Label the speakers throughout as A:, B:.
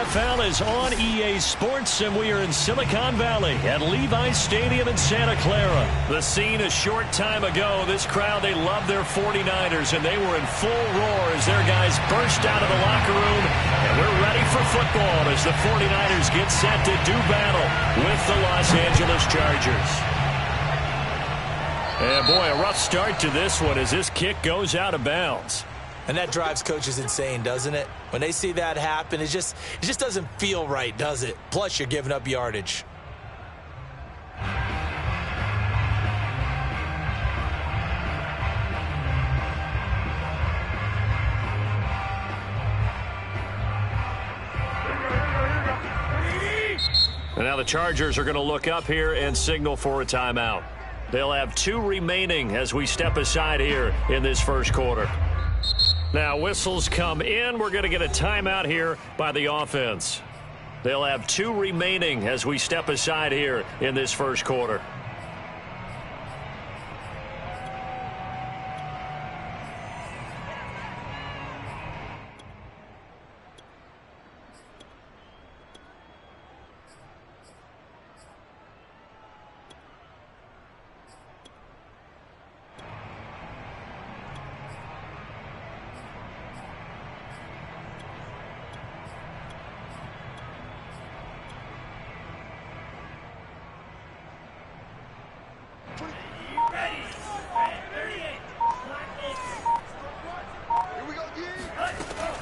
A: NFL is on EA Sports, and we are in Silicon Valley at Levi's Stadium in Santa Clara. The scene a short time ago. This crowd, they love their 49ers, and they were in full roar as their guys burst out of the locker room. And we're ready for football as the 49ers get set to do battle with the Los Angeles Chargers. And boy, a rough start to this one as this kick goes out of bounds.
B: And that drives coaches insane, doesn't it? When they see that happen, it just doesn't feel right, does it? Plus, you're giving up yardage.
A: And now the Chargers are going to look up here and signal for a timeout. They'll have 2 remaining as we step aside here in this first quarter. Now whistles come in. We're going to get a timeout here by the offense. They'll have 2 remaining as we step aside here in this first quarter.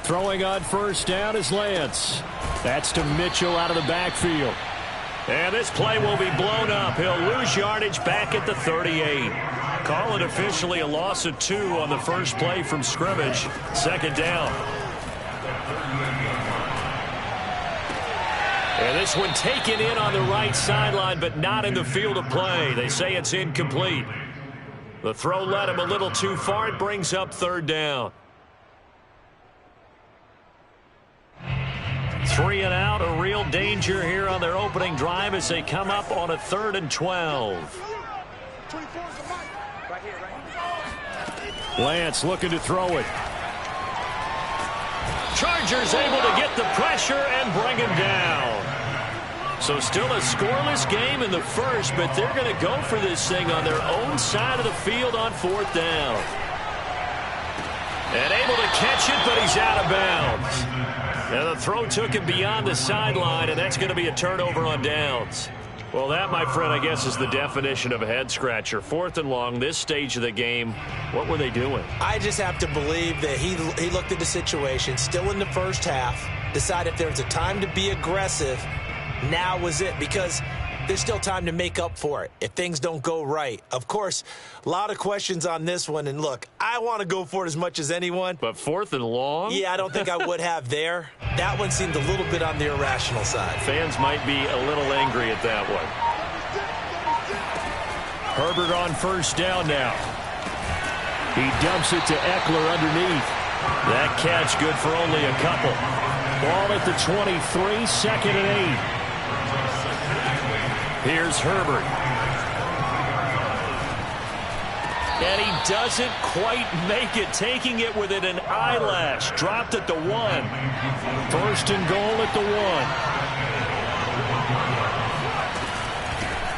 A: Throwing on first down is Lance. That's to Mitchell out of the backfield. And this play will be blown up. He'll lose yardage back at the 38. Call it officially a loss of 2 on the first play from scrimmage. Second down. And this one taken in on the right sideline, but not in the field of play. They say it's incomplete. The throw led him a little too far. It brings up third down. 3 and out, a real danger here on their opening drive as they come up on a 3rd and 12. Lance looking to throw it. Chargers able to get the pressure and bring him down. So still a scoreless game in the first, but they're going to go for this thing on their own side of the field on 4th down. And able to catch it, but he's out of bounds. Now the throw took him beyond the sideline, and that's going to be a turnover on downs. Well, that, my friend, I guess is the definition of a head-scratcher. 4th and long, this stage of the game, what were they doing?
B: I just have to believe that he looked at the situation, still in the first half, decided if there was a time to be aggressive, now was it, because there's still time to make up for it if things don't go right. Of course, a lot of questions on this one, and look, I want to go for it as much as anyone.
A: But 4th and long?
B: Yeah, I don't think I would have there. That one seemed a little bit on the irrational side.
A: Fans might be a little angry at that one. Herbert on first down now. He dumps it to Eckler underneath. That catch good for only a couple. Ball at the 23, 2nd and 8. Here's Herbert. And he doesn't quite make it, taking it within an eyelash. Dropped at the 1. 1st and goal at the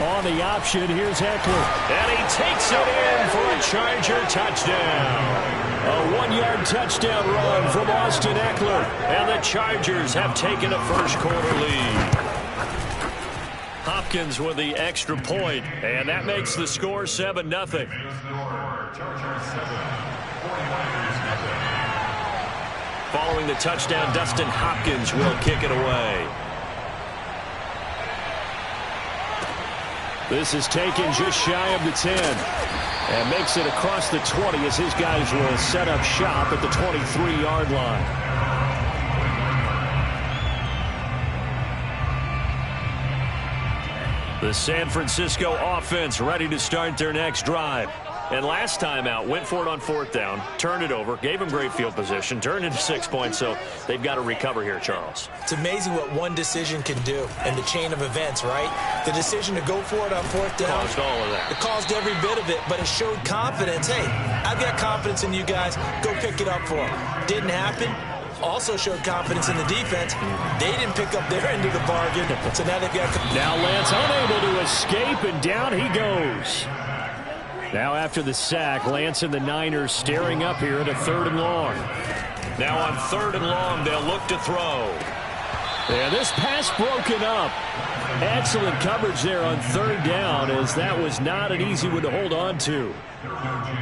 A: 1. On the option, here's Eckler. And he takes it in for a Charger touchdown. A 1-yard touchdown run from Austin Eckler. And the Chargers have taken a first quarter lead. Hopkins with the extra point, and that makes the score 7-0. Following the touchdown, Dustin Hopkins will kick it away. This is taken just shy of the 10 and makes it across the 20 as his guys will set up shop at the 23-yard line. The San Francisco offense ready to start their next drive. And last time out, went for it on 4th down, turned it over, gave them great field position, turned into 6 points, so they've got to recover here, Charles.
B: It's amazing what one decision can do in the chain of events, right? The decision to go for it on 4th down.
A: Caused all of that.
B: It caused every bit of it, but it showed confidence. Hey, I've got confidence in you guys. Go pick it up for them. Didn't happen. also showed confidence in the defense. They didn't pick up their end of the bargain, so now they've got...
A: Now Lance unable to escape, and down he goes. Now after the sack, Lance and the Niners staring up here at a 3rd and long. Now on 3rd and long, they'll look to throw. And this pass broken up. Excellent coverage there on 3rd down, as that was not an easy one to hold on to.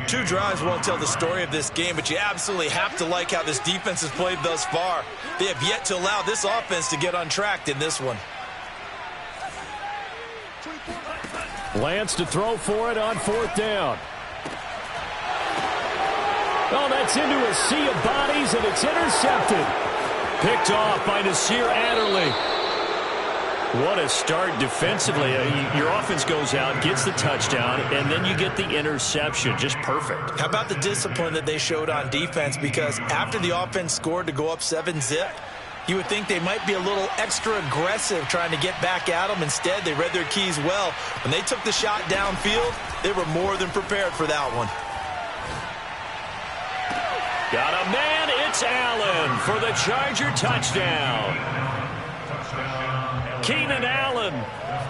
B: 2 drives won't tell the story of this game, but you absolutely have to like how this defense has played thus far. They have yet to allow this offense to get untracked in this one.
A: Lance to throw for it on 4th down. Oh, that's into a sea of bodies, and it's intercepted. Picked off by Nasir Adderley. What a start defensively. Your offense goes out, gets the touchdown, and then you get the interception. Just perfect.
B: How about the discipline that they showed on defense? Because after the offense scored to go up 7-zip, you would think they might be a little extra aggressive trying to get back at them. Instead, they read their keys well. When they took the shot downfield, they were more than prepared for that one.
A: Got a man, it's Allen for the Charger touchdown. Keenan Allen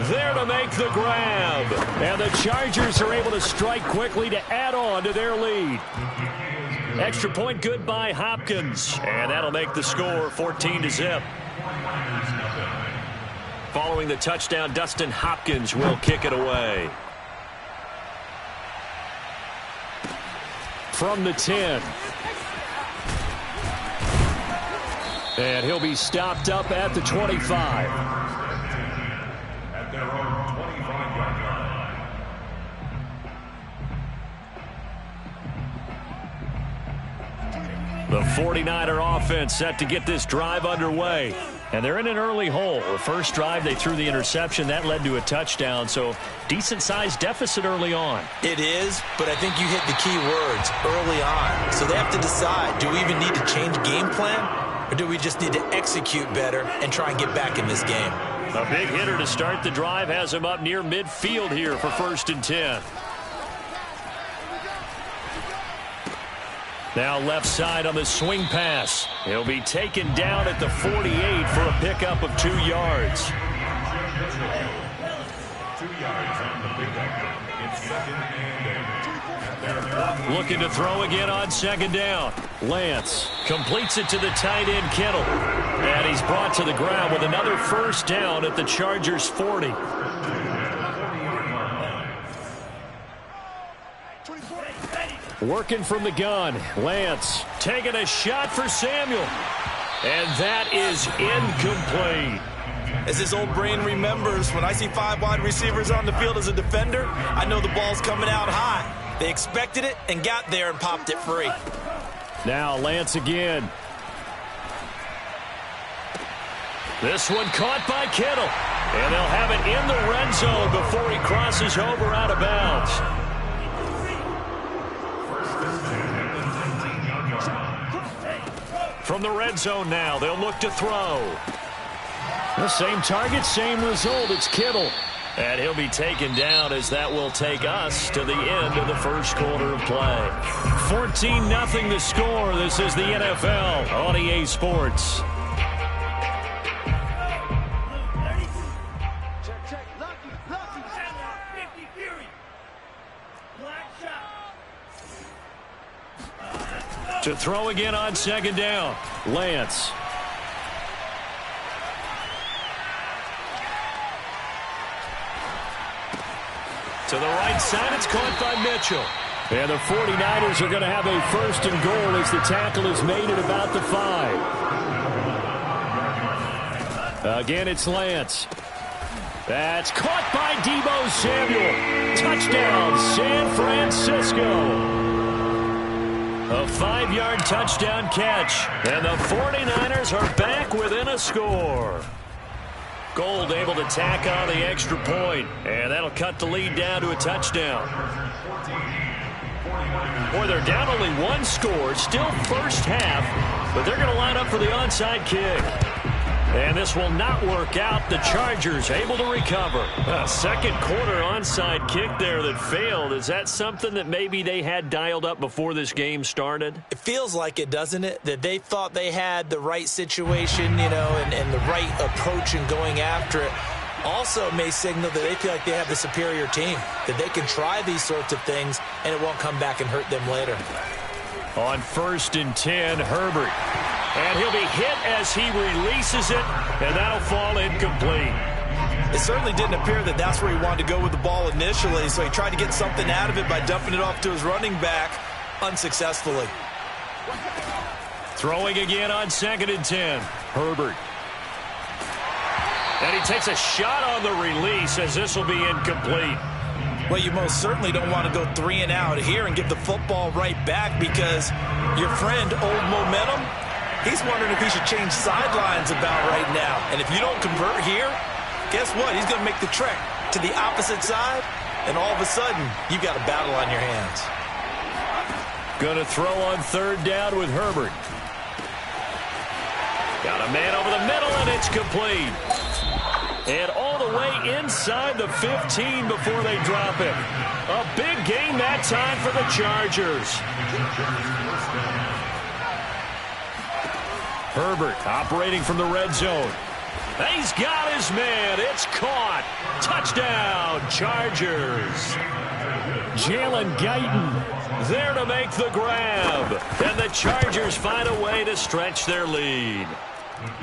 A: there to make the grab. And the Chargers are able to strike quickly to add on to their lead. Extra point good by Hopkins. And that'll make the score 14-zip. Following the touchdown, Dustin Hopkins will kick it away. From the 10. And he'll be stopped up at the 25. At their own 25-yard line. The 49er offense set to get this drive underway. And they're in an early hole. The first drive, they threw the interception. That led to a touchdown. So decent-sized deficit early on.
B: It is, but I think you hit the key words, early on. So they have to decide, do we even need to change game plan? Or do we just need to execute better and try and get back in this game?
A: A big hitter to start the drive has him up near midfield here for 1st and 10. Now left side on the swing pass. He'll be taken down at the 48 for a pickup of 2 yards. 2 yards on the pickup. It's 2nd and 8. Looking to throw again on 2nd down. Lance completes it to the tight end Kittle. And he's brought to the ground with another 1st down at the Chargers 40. Working from the gun. Lance taking a shot for Samuel. And that is incomplete.
B: As his old brain remembers, when I see 5 wide receivers on the field as a defender, I know the ball's coming out high. They expected it and got there and popped it free.
A: Now Lance again. This one caught by Kittle. And they'll have it in the red zone before he crosses over out of bounds. From the red zone now, they'll look to throw. The same target, same result. It's Kittle. And he'll be taken down as that will take us to the end of the first quarter of play. 14-0 the score. This is the NFL on EA Sports. To throw again on 2nd down. Lance. To the right side, it's caught by Mitchell. And the 49ers are going to have a 1st and goal as the tackle is made at about the 5. Again, it's Lance. That's caught by Deebo Samuel. Touchdown, San Francisco. A 5-yard touchdown catch. And the 49ers are back within a score. Gold able to tack on the extra point. And that'll cut the lead down to a touchdown. Boy, they're down only 1 score. Still first half. But they're going to line up for the onside kick. And this will not work out. The Chargers able to recover. A second quarter onside kick there that failed. Is that something that maybe they had dialed up before this game started?
B: It feels like it, doesn't it? That they thought they had the right situation, and the right approach in going after it. Also may signal that they feel like they have the superior team, that they can try these sorts of things and it won't come back and hurt them later.
A: On 1st and 10, Herbert. And he'll be hit as he releases it, and that'll fall incomplete.
B: It certainly didn't appear that that's where he wanted to go with the ball initially, so he tried to get something out of it by dumping it off to his running back unsuccessfully.
A: Throwing again on 2nd and 10, Herbert. And he takes a shot on the release as this will be incomplete.
B: Well, you most certainly don't want to go 3 and out here and give the football right back because your friend, Old Momentum, he's wondering if he should change sidelines about right now. And if you don't convert here, guess what? He's going to make the trek to the opposite side, and all of a sudden, you've got a battle on your hands.
A: Going to throw on 3rd down with Herbert. Got a man over the middle, and it's complete. And all the way inside the 15 before they drop him. A big game that time for the Chargers. Herbert operating from the red zone. He's got his man. It's caught. Touchdown, Chargers. Jalen Guyton there to make the grab. And the Chargers find a way to stretch their lead.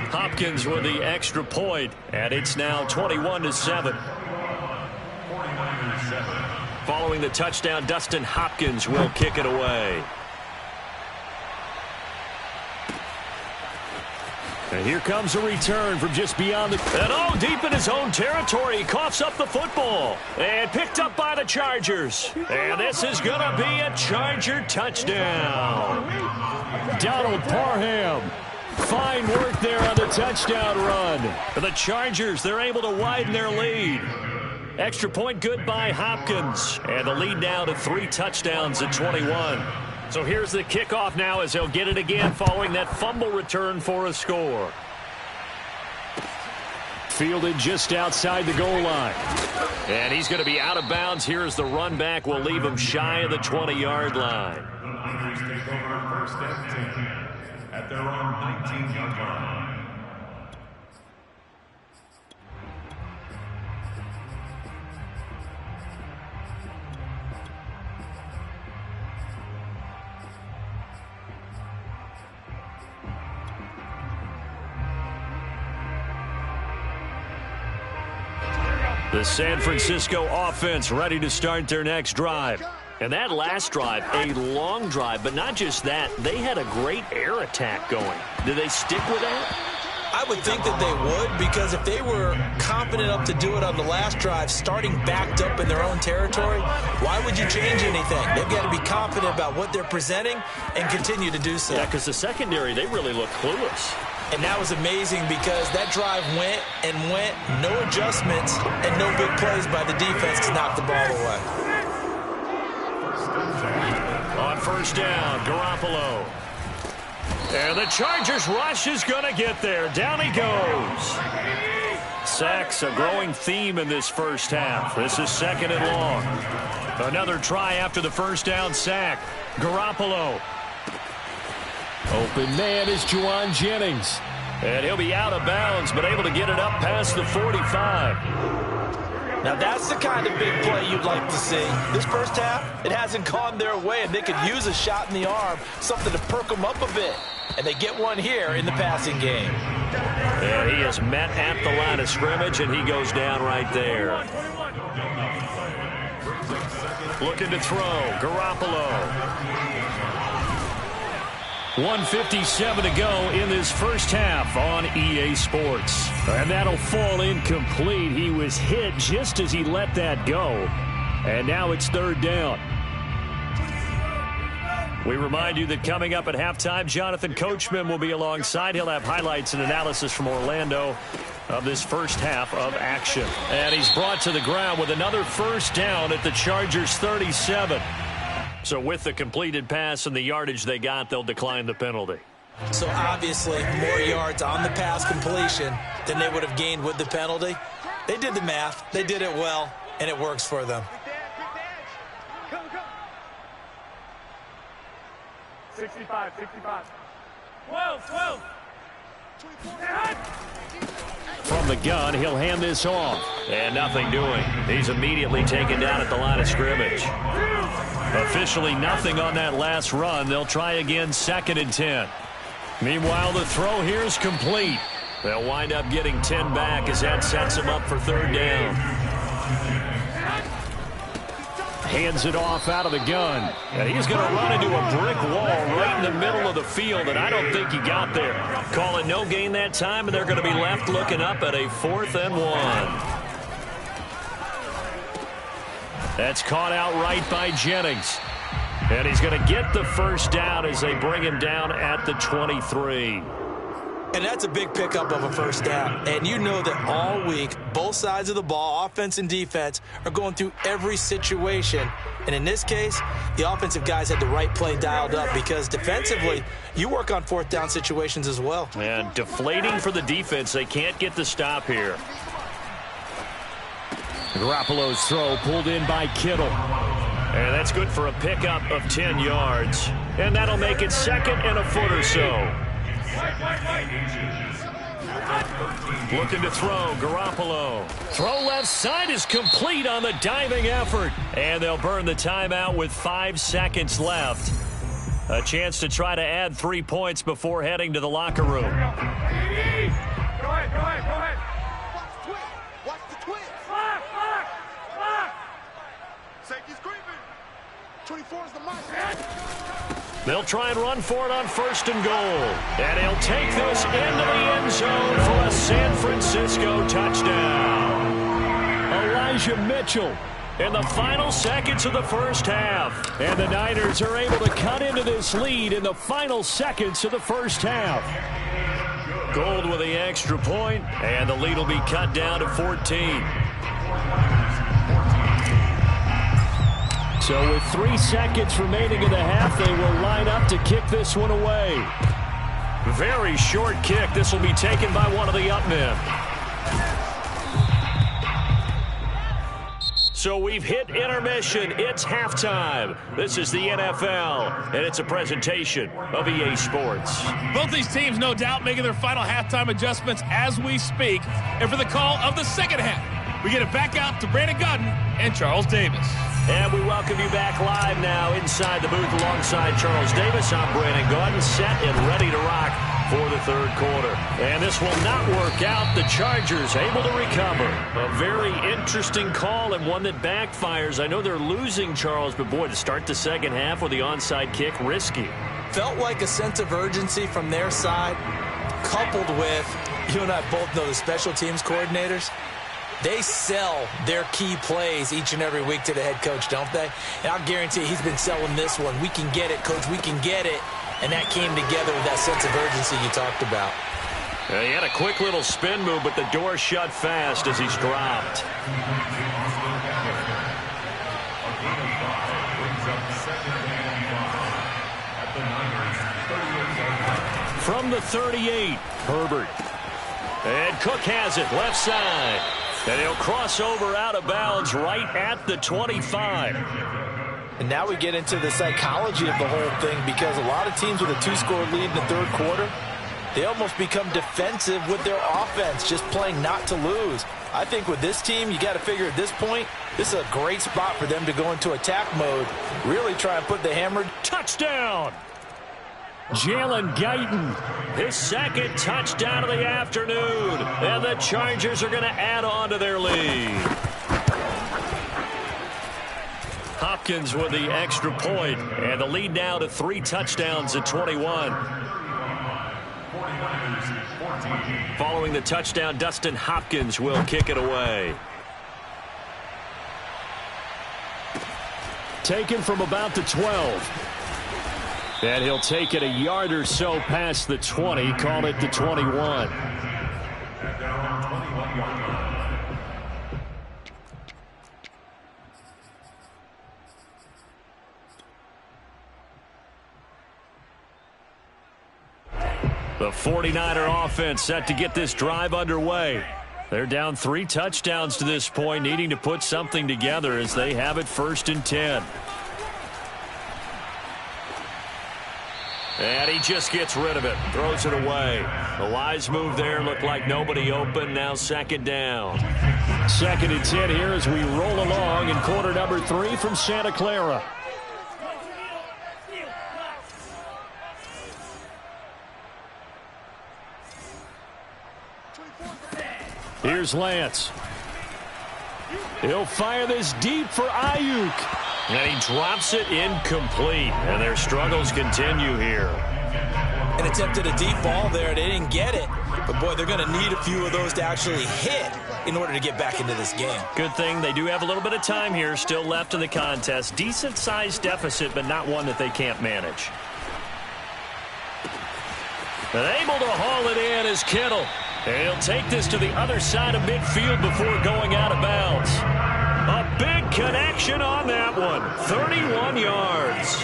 A: Hopkins with the extra point, and it's now 21-7. Following the touchdown, Dustin Hopkins will kick it away. And here comes a return from just beyond the... And deep in his own territory, he coughs up the football. And picked up by the Chargers. And this is going to be a Charger touchdown. Donald Parham. Fine work there on the touchdown run. For the Chargers, they're able to widen their lead. Extra point good by Hopkins. And the lead now to 3 touchdowns at 21. So here's the kickoff now as they'll get it again following that fumble return for a score. Fielded just outside the goal line. And he's going to be out of bounds here as the run back will leave him shy of the 20-yard line. At their own 19-yard line. The San Francisco offense ready to start their next drive. And that last drive, a long drive, but not just that. They had a great air attack going. Do they stick with that?
B: I would think that they would, because if they were confident enough to do it on the last drive, starting backed up in their own territory, why would you change anything? They've got to be confident about what they're presenting and continue to do so.
A: Yeah, because the secondary, they really look clueless.
B: And that was amazing because that drive went and went, no adjustments, and no big plays by the defense to knock the ball away.
A: On 1st down, Garoppolo. And the Chargers rush is going to get there. Down he goes. Sacks, a growing theme in this first half. This is 2nd and long. Another try after the 1st down sack. Garoppolo. Open man is Juwan Jennings. And he'll be out of bounds, but able to get it up past the 45.
B: Now that's the kind of big play you'd like to see. This first half, it hasn't gone their way, and they could use a shot in the arm, something to perk them up a bit. And they get one here in the passing game.
A: And he is met at the line of scrimmage, and he goes down right there. Looking to throw, Garoppolo. 1:57 to go in this first half on EA Sports. And that'll fall incomplete. He was hit just as he let that go. And now it's 3rd down. We remind you that coming up at halftime, Jonathan Coachman will be alongside. He'll have highlights and analysis from Orlando of this first half of action. And he's brought to the ground with another 1st down at the Chargers 37. So with the completed pass and the yardage they got, they'll decline the penalty.
B: So obviously more yards on the pass completion than they would have gained with the penalty. They did the math. They did it well, and it works for them.
C: 65. 12.
A: From the gun, he'll hand this off. And nothing doing. He's immediately taken down at the line of scrimmage. Officially nothing on that last run. They'll try again, 2nd and 10. Meanwhile, the throw here is complete. They'll wind up getting 10 back as that sets them up for 3rd down. Hands it off out of the gun. And he's going to run into a brick wall right in the middle of the field, and I don't think he got there. Call it no gain that time, and they're going to be left looking up at a 4th and 1. That's caught out right by Jennings. And he's going to get the 1st down as they bring him down at the 23.
B: And that's a big pickup of a 1st down. And you know that all week, both sides of the ball, offense and defense, are going through every situation. And in this case, the offensive guys had the right play dialed up because defensively, you work on 4th down situations as well.
A: And deflating for the defense. They can't get the stop here. Garoppolo's throw pulled in by Kittle. And that's good for a pickup of 10 yards. And that'll make it 2nd and a foot or so. Looking to throw, Garoppolo. Throw left side is complete on the diving effort. And they'll burn the timeout with 5 seconds left. A chance to try to add 3 points before heading to the locker room.
C: Go ahead.
D: Watch the twist.
C: Block.
D: Safety's creeping. 24 is the mark.
A: They'll try and run for it on 1st and goal. And he'll take this into the end zone for a San Francisco touchdown. Elijah Mitchell in the final seconds of the 1st half. And the Niners are able to cut into this lead in the final seconds of the 1st half. Gold with the extra point, and the lead will be cut down to 14. So with 3 seconds remaining in the half, they will line up to kick this one away. Very short kick. This will be taken by one of the up men. So we've hit intermission. It's halftime. This is the NFL, and it's a presentation of EA Sports.
E: Both these teams, no doubt, making their final halftime adjustments as we speak. And for the call of the 2nd half, we get it back out to Brandon Godden and Charles Davis.
A: And we welcome you back live now inside the booth alongside Charles Davis. I'm Brandon Godden, set and ready to rock for the 3rd quarter. And this will not work out. The Chargers able to recover. A very interesting call and one that backfires. I know they're losing, Charles, but boy, to start the 2nd half with the onside kick, risky.
B: Felt like a sense of urgency from their side, coupled with, you and I both know the special teams coordinators. They sell their key plays each and every week to the head coach, don't they? And I'll guarantee he's been selling this one. We can get it, coach. We can get it. And that came together with that sense of urgency you talked about.
A: He had a quick little spin move, but the door shut fast as he's dropped. From the 38, Herbert. And Cook has it, left side. And he'll cross over out of bounds right at the 25.
B: And now we get into the psychology of the whole thing because a lot of teams with a 2-score lead in the 3rd quarter, they almost become defensive with their offense, just playing not to lose. I think with this team, you got to figure at this point, this is a great spot for them to go into attack mode, really try and put the hammer.
A: Touchdown! Jalen Guyton, his 2nd touchdown of the afternoon. And the Chargers are going to add on to their lead. Hopkins with the extra point, and the lead now to 3 touchdowns at 21. Following the touchdown, Dustin Hopkins will kick it away. Taken from about the 12. And he'll take it a yard or so past the 20, call it the 21. The 49er offense set to get this drive underway. They're down 3 touchdowns to this point, needing to put something together as they have it 1st and 10. And he just gets rid of it, throws it away. The wise move there, looked like nobody open, now 2nd down. 2nd and 10 here as we roll along in quarter number 3 from Santa Clara. Here's Lance. He'll fire this deep for Ayuk. And he drops it incomplete. And their struggles continue here.
B: And attempted a deep ball there. They didn't get it. But, boy, they're going to need a few of those to actually hit in order to get back into this game.
A: Good thing they do have a little bit of time here still left in the contest. Decent-sized deficit, but not one that they can't manage. And able to haul it in is Kittle. And he'll take this to the other side of midfield before going out of bounds. A big connection on that one. 31 yards.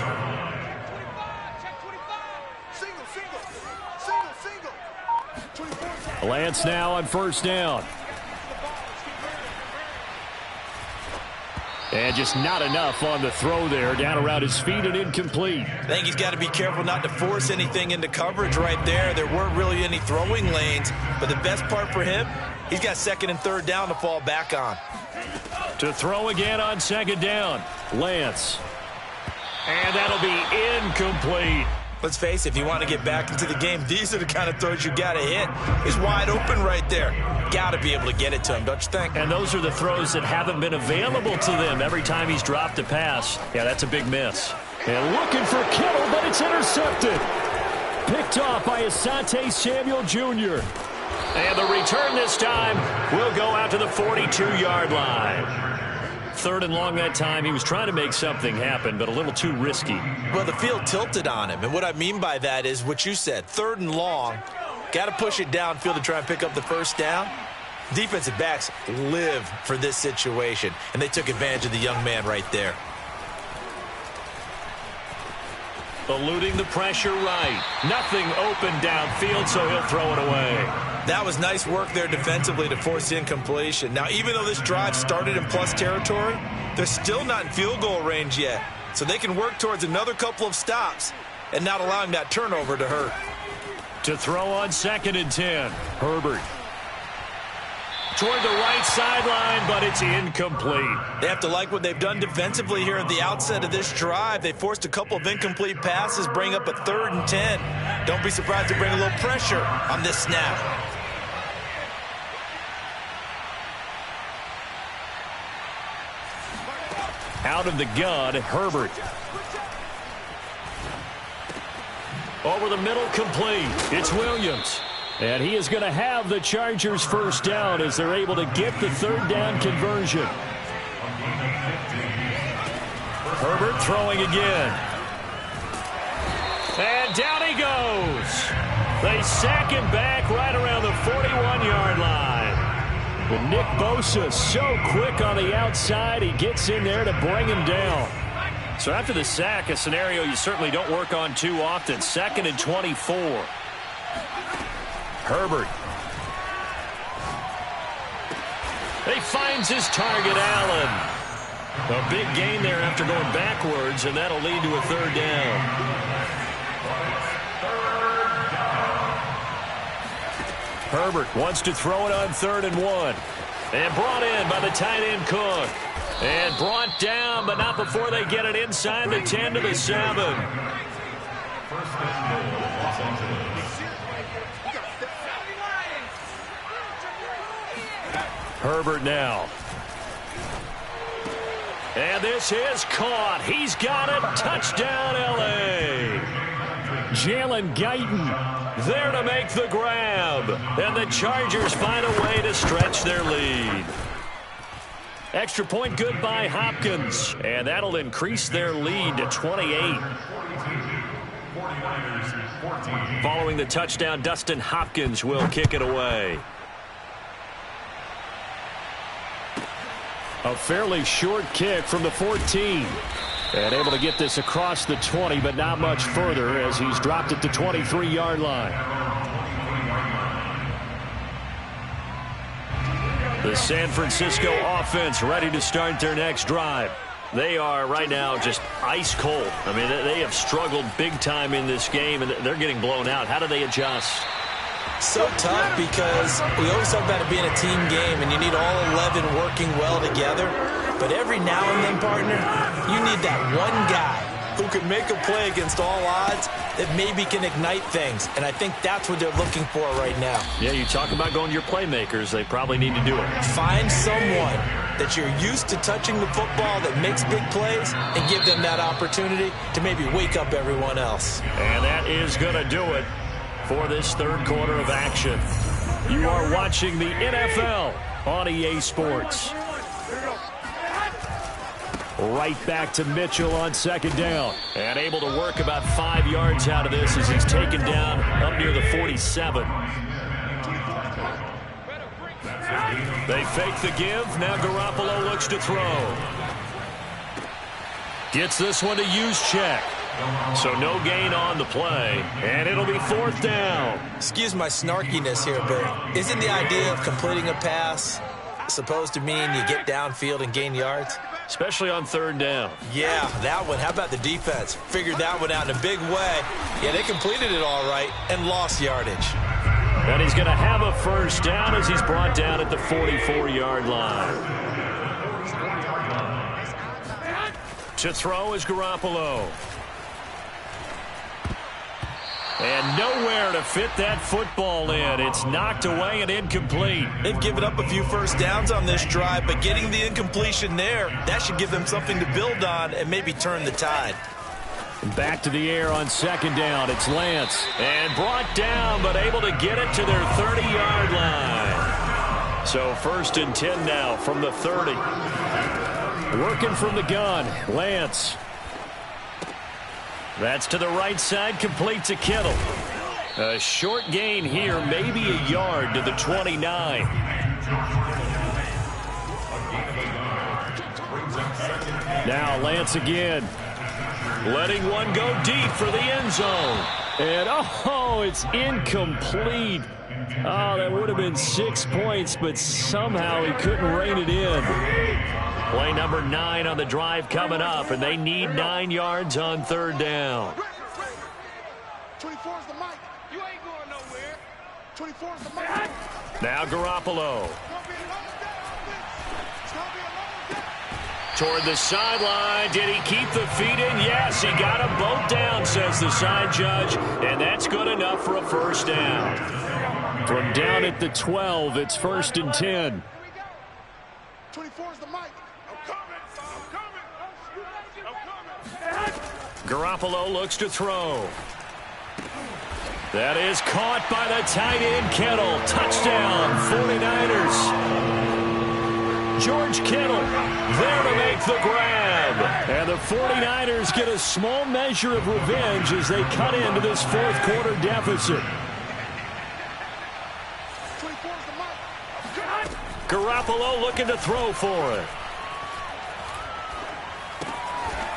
A: Lance now on 1st down. And just not enough on the throw there. Down around his feet and incomplete.
B: I think he's got to be careful not to force anything into coverage right there. There weren't really any throwing lanes. But the best part for him, he's got 2nd and 3rd down to fall back on.
A: To throw again on 2nd down. Lance. And that'll be incomplete.
B: Let's face it, if you want to get back into the game, these are the kind of throws you got to hit. He's wide open right there. Got to be able to get it to him, don't you think?
A: And those are the throws that haven't been available to them every time he's dropped a pass. Yeah, that's a big miss. And looking for Kittle, but it's intercepted. Picked off by Asante Samuel Jr. And the return this time will go out to the 42-yard line. 3rd and long that time. He was trying to make something happen, but a little too risky.
B: Well, the field tilted on him, and what I mean by that is what you said. 3rd and long, got to push it downfield to try and pick up the 1st down. Defensive backs live for this situation, and they took advantage of the young man right there.
A: Eluding the pressure right. Nothing open downfield, so he'll throw it away.
B: That was nice work there defensively to force the incompletion. Now, even though this drive started in plus territory, they're still not in field goal range yet. So they can work towards another couple of stops and not allowing that turnover to hurt.
A: To throw on 2nd and 10. Herbert. Toward the right sideline, but it's incomplete.
B: They have to like what they've done defensively here at the outset of this drive. They forced a couple of incomplete passes, bring up a 3rd and 10. Don't be surprised to bring a little pressure on this snap.
A: Out of the gun, Herbert. Over the middle, complete. It's Williams. And he is going to have the Chargers 1st down as they're able to get the 3rd down conversion. Herbert throwing again. And down he goes. They sack him back right around the 41-yard line. But Nick Bosa so quick on the outside, he gets in there to bring him down. So after the sack, a scenario you certainly don't work on too often. 2nd and 24. Herbert. He finds his target, Allen. A big gain there after going backwards, and that'll lead to a 3rd down. Herbert wants to throw it on 3rd and 1. And brought in by the tight end Cook. And brought down, but not before they get it inside the 10 to the 7. Herbert now. And this is caught. He's got it. Touchdown, L.A. Jalen Guyton there to make the grab. And the Chargers find a way to stretch their lead. Extra point good by Hopkins. And that'll increase their lead to 28. Following the touchdown, Dustin Hopkins will kick it away. A fairly short kick from the 14. And able to get this across the 20, but not much further as he's dropped it to 23-yard line. The San Francisco offense ready to start their next drive. They are right now just ice cold. I mean, they have struggled big time in this game, and they're getting blown out. How do they adjust?
B: So tough because we always talk about it being a team game, and you need all 11 working well together. But every now and then, partner, you need that one guy who can make a play against all odds that maybe can ignite things. And I think that's what they're looking for right now.
A: Yeah, you talk about going to your playmakers. They probably need to do it.
B: Find someone that you're used to touching the football that makes big plays and give them that opportunity to maybe wake up everyone else.
A: And that is going to do it for this third quarter of action. You are watching the NFL on EA Sports. Right back to Mitchell on second down. And able to work about 5 yards out of this as he's taken down up near the 47. They fake the give. Now Garoppolo looks to throw. Gets this one to Juszczyk. So no gain on the play. And it'll be fourth down.
B: Excuse my snarkiness here, but isn't the idea of completing a pass supposed to mean you get downfield and gain yards?
A: Especially on third down.
B: Yeah, that one. How about the defense? Figured that one out in a big way. Yeah, they completed it all right and lost yardage.
A: And he's going to have a first down as he's brought down at the 44-yard line. To throw is Garoppolo. And nowhere to fit that football in. It's knocked away and incomplete.
B: They've given up a few first downs on this drive, but getting the incompletion there, that should give them something to build on and maybe turn the tide.
A: Back to the air on second down. It's Lance. And brought down, but able to get it to their 30-yard line. So first and 10 now from the 30. Working from the gun, Lance. That's to the right side, complete to Kittle. A short gain here, maybe a yard to the 29. Now Lance again. Letting one go deep for the end zone. And, oh, it's incomplete. Oh, that would have been 6 points, but somehow he couldn't rein it in. Play number 9 on the drive coming up, and they need 9 yards on third down.
D: 24 is the mic. You ain't going nowhere. 24 is the mic.
A: Now Garoppolo. Toward the sideline. Did he keep the feet in? Yes, he got them both down, says the side judge, and that's good enough for a first down. From down at the 12, it's first and 10.
D: 24 is the mic.
A: Garoppolo looks to throw. That is caught by the tight end, Kittle. Touchdown, 49ers. George Kittle there to make the grab. And the 49ers get a small measure of revenge as they cut into this fourth quarter deficit. Garoppolo looking to throw for it.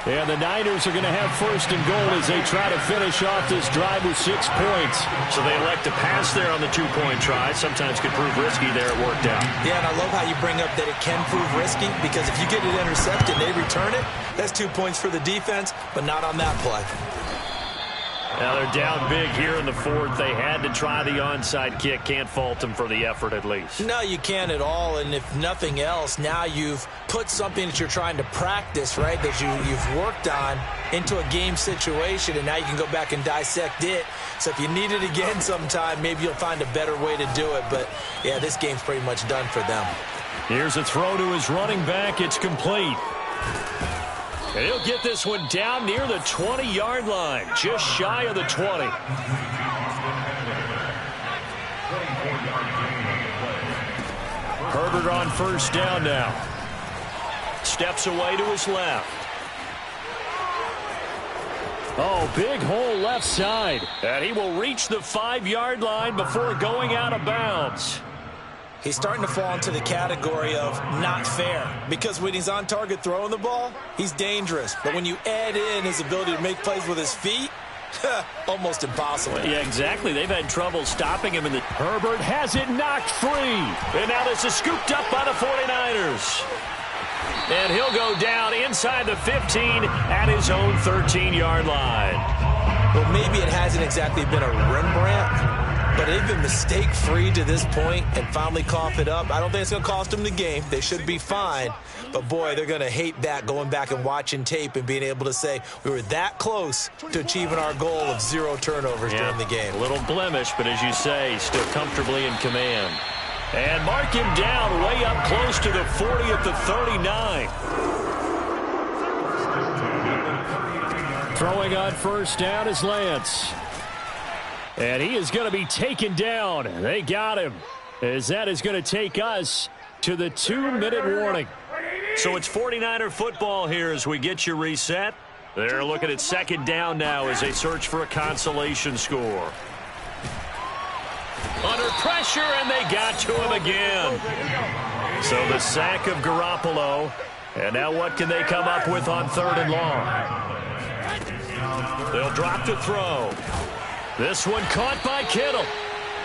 A: And the Niners are going to have first and goal as they try to finish off this drive with 6 points. So they elect to pass there on the two-point try. Sometimes could prove risky there. It worked out.
B: Yeah, and I love how you bring up that it can prove risky because if you get it intercepted and they return it, that's 2 points for the defense, but not on that play.
A: Now they're down big here in the fourth. They had to try the onside kick. Can't fault them for the effort at least.
B: No, you can't at all. And if nothing else, now you've put something that you're trying to practice, right, that you've worked on into a game situation, and now you can go back and dissect it. So if you need it again sometime, maybe you'll find a better way to do it. But, yeah, this game's pretty much done for them.
A: Here's a throw to his running back. It's complete. And he'll get this one down near the 20-yard line, just shy of the 20. Herbert on first down now. Steps away to his left. Oh, big hole left side. And he will reach the 5-yard line before going out of bounds.
B: He's starting to fall into the category of not fair because when he's on target throwing the ball, he's dangerous. But when you add in his ability to make plays with his feet, Almost impossible.
A: Yeah, exactly. They've had trouble stopping him. Herbert has it knocked free. And now this is scooped up by the 49ers. And he'll go down inside the 15 at his own 13-yard line.
B: Well, maybe it hasn't exactly been a Rembrandt, but they've been mistake-free to this point and finally cough it up. I don't think it's going to cost them the game. They should be fine. But, boy, they're going to hate that, going back and watching tape and being able to say we were that close to achieving our goal of 0 turnovers during the game.
A: A little blemish, but as you say, still comfortably in command. And mark him down way up close to the 40 at the 39. Throwing on first down is Lance. And he is going to be taken down. They got him, as that is going to take us to the 2-minute warning. So it's 49er football here as we get you reset. They're looking at second down now as they search for a consolation score. Under pressure, and they got to him again. So the sack of Garoppolo. And now what can they come up with on 3rd and long? They'll drop the throw. This one caught by Kittle.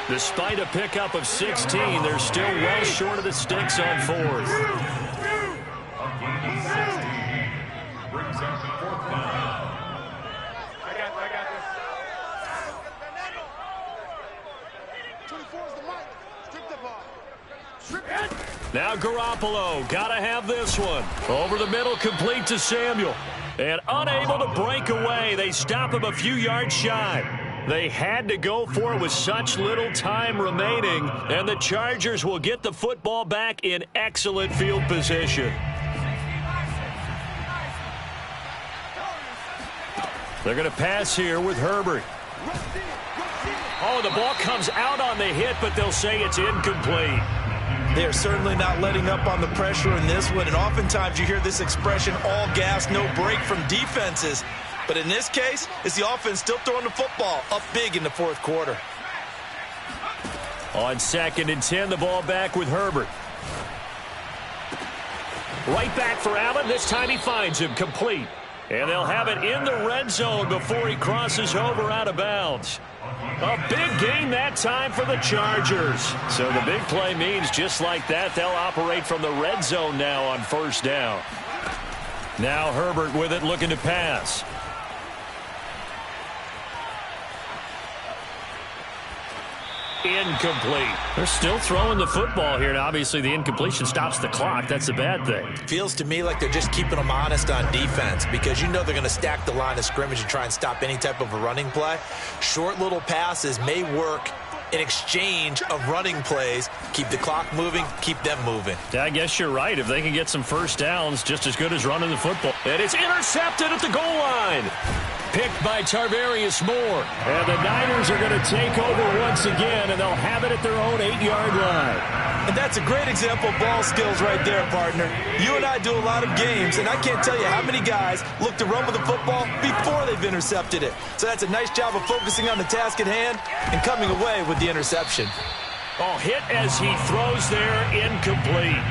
A: Despite a pickup of 16, they're still well short of the sticks on 4th. Now Garoppolo, gotta have this one. Over the middle, complete to Samuel. And unable to break away. They stop him a few yards shy. They had to go for it with such little time remaining. And the Chargers will get the football back in excellent field position. They're going to pass here with Herbert. Oh, the ball comes out on the hit, but they'll say it's incomplete.
B: They're certainly not letting up on the pressure in this one, and oftentimes you hear this expression, all gas, no break from defenses. But in this case, it's the offense still throwing the football up big in the 4th quarter.
A: On 2nd and 10, the ball back with Herbert. Right back for Allen. This time he finds him complete. And they'll have it in the red zone before he crosses over out of bounds. A big gain that time for the Chargers. So the big play means just like that, they'll operate from the red zone now on 1st down. Now Herbert with it, looking to pass. Incomplete. They're still throwing the football here, and obviously the incompletion stops the clock. That's a bad thing.
B: Feels to me like they're just keeping them honest on defense because you know they're going to stack the line of scrimmage and try and stop any type of a running play. Short little passes may work in exchange of running plays. Keep the clock moving, keep them moving.
A: Yeah, I guess you're right. If they can get some first downs, just as good as running the football. And it's intercepted at the goal line. Picked by Tarvarius Moore. And the Niners are going to take over once again, and they'll have it at their own 8-yard line.
B: And that's a great example of ball skills right there, partner. You and I do a lot of games, and I can't tell you how many guys look to run with the football before they've intercepted it. So that's a nice job of focusing on the task at hand and coming away with the interception.
A: Oh, hit as he throws there, incomplete.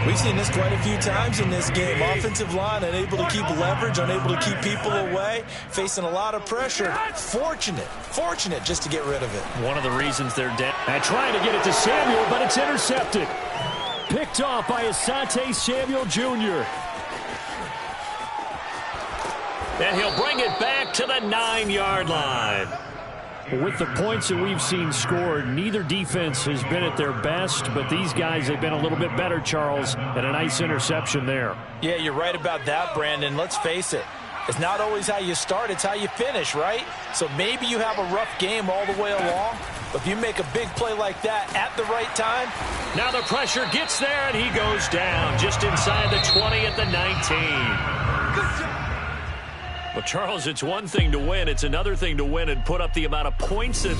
B: We've seen this quite a few times in this game. Offensive line unable to keep leverage, unable to keep people away, facing a lot of pressure. Fortunate just to get rid of it.
A: One of the reasons they're down. And trying to get it to Samuel, but it's intercepted. Picked off by Asante Samuel Jr. And he'll bring it back to the 9-yard line. With the points that we've seen scored, neither defense has been at their best, but these guys have been a little bit better, Charles, and a nice interception there.
B: Yeah, you're right about that, Brandon. Let's face it. It's not always how you start, it's how you finish, right? So maybe you have a rough game all the way along, but if you make a big play like that at the right time.
A: Now the pressure gets there, and he goes down just inside the 20 at the 19. Good job. Well, Charles, it's one thing to win. It's another thing to win and put up the amount of points that